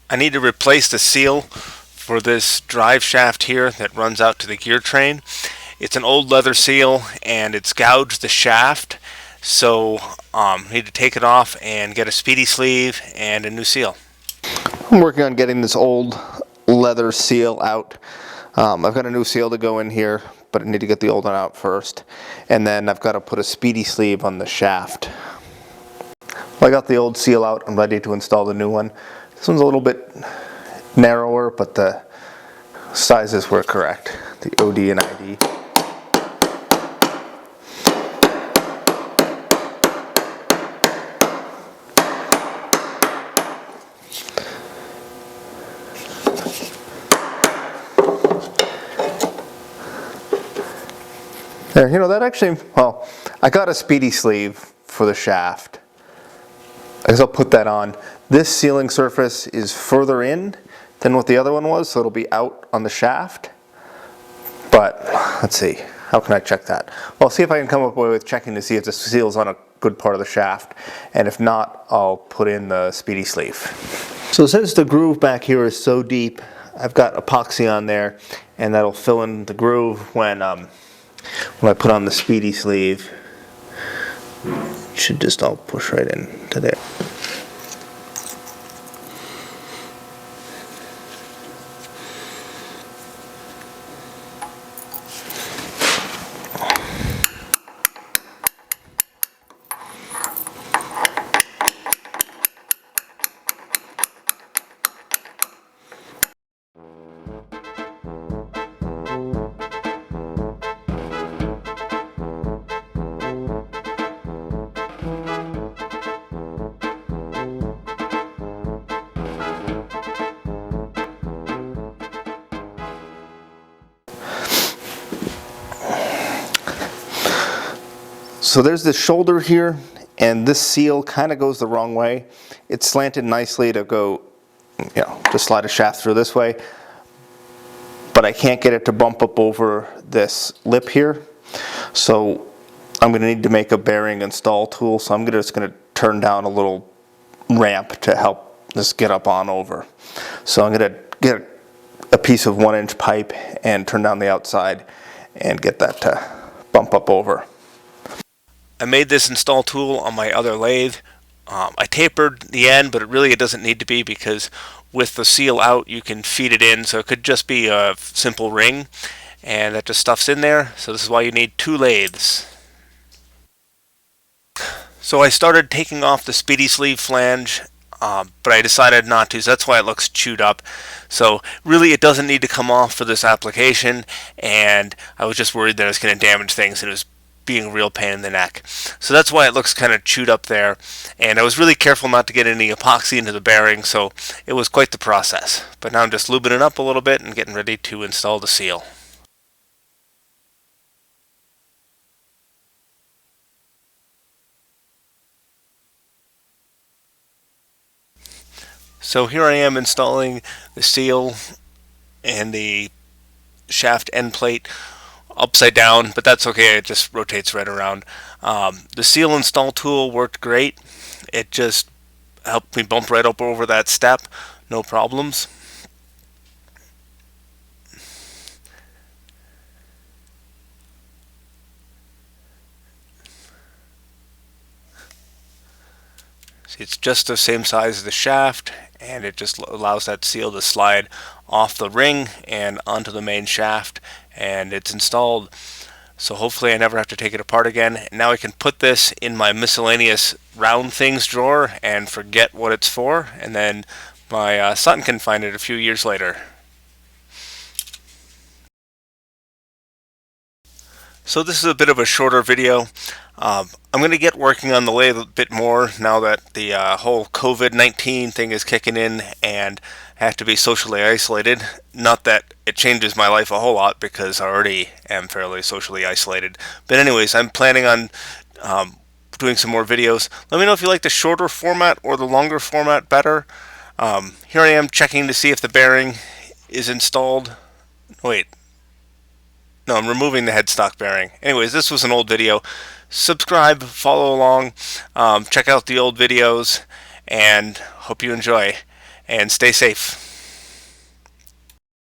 I need to replace the seal for this drive shaft here that runs out to the gear train. It's an old leather seal and it's gouged the shaft, so I need to take it off and get a speedy sleeve and a new seal. I'm working on getting this old leather seal out. I've got a new seal to go in here, but I need to get the old one out first. And then I've got to put a speedy sleeve on the shaft. I got the old seal out. I'm ready to install the new one. This one's a little bit narrower, but the sizes were correct. The OD and ID. There, that actually, well, I got a speedy sleeve for the shaft. I guess I'll put that on. This sealing surface is further in than what the other one was, so it'll be out on the shaft. But, let's see, how can I check that? Well, I'll see if I can come up with checking to see if the seal's on a good part of the shaft, and if not, I'll put in the speedy sleeve. So since the groove back here is so deep, I've got epoxy on there, and that'll fill in the groove when I put on the speedy sleeve. It should just all push right into there. So there's this shoulder here, and this seal kind of goes the wrong way. It's slanted nicely to go, to slide a shaft through this way, but I can't get it to bump up over this lip here. So I'm going to need to make a bearing install tool, so I'm just going to turn down a little ramp to help this get up on over. So I'm going to get a piece of 1-inch pipe and turn down the outside and get that to bump up over. I made this install tool on my other lathe. I tapered the end, but it doesn't need to be, because with the seal out you can feed it in, so it could just be a simple ring and that just stuffs in there. So this is why you need 2 lathes. So I started taking off the speedy sleeve flange, but I decided not to, so that's why it looks chewed up. So really it doesn't need to come off for this application, and I was just worried that it was going to damage things, and it was being a real pain in the neck. So that's why it looks kind of chewed up there, and I was really careful not to get any epoxy into the bearing, so it was quite the process. But now I'm just lubing it up a little bit and getting ready to install the seal. So here I am installing the seal and the shaft end plate upside down, but that's okay, it just rotates right around. The seal install tool worked great. It just helped me bump right up over that step, no problems. See, it's just the same size as the shaft, and it just allows that seal to slide off the ring and onto the main shaft, and it's installed. So hopefully I never have to take it apart again. Now I can put this in my miscellaneous round things drawer and forget what it's for, and then my son can find it a few years later. So this is a bit of a shorter video. I'm going to get working on the lathe a bit more now that the whole COVID-19 thing is kicking in and I have to be socially isolated. Not that it changes my life a whole lot, because I already am fairly socially isolated. But anyways, I'm planning on doing some more videos. Let me know if you like the shorter format or the longer format better. Here I am checking to see if the bearing is installed. Wait. No, I'm removing the headstock bearing. Anyways, this was an old video. Subscribe, follow along, check out the old videos, and hope you enjoy. and stay safe.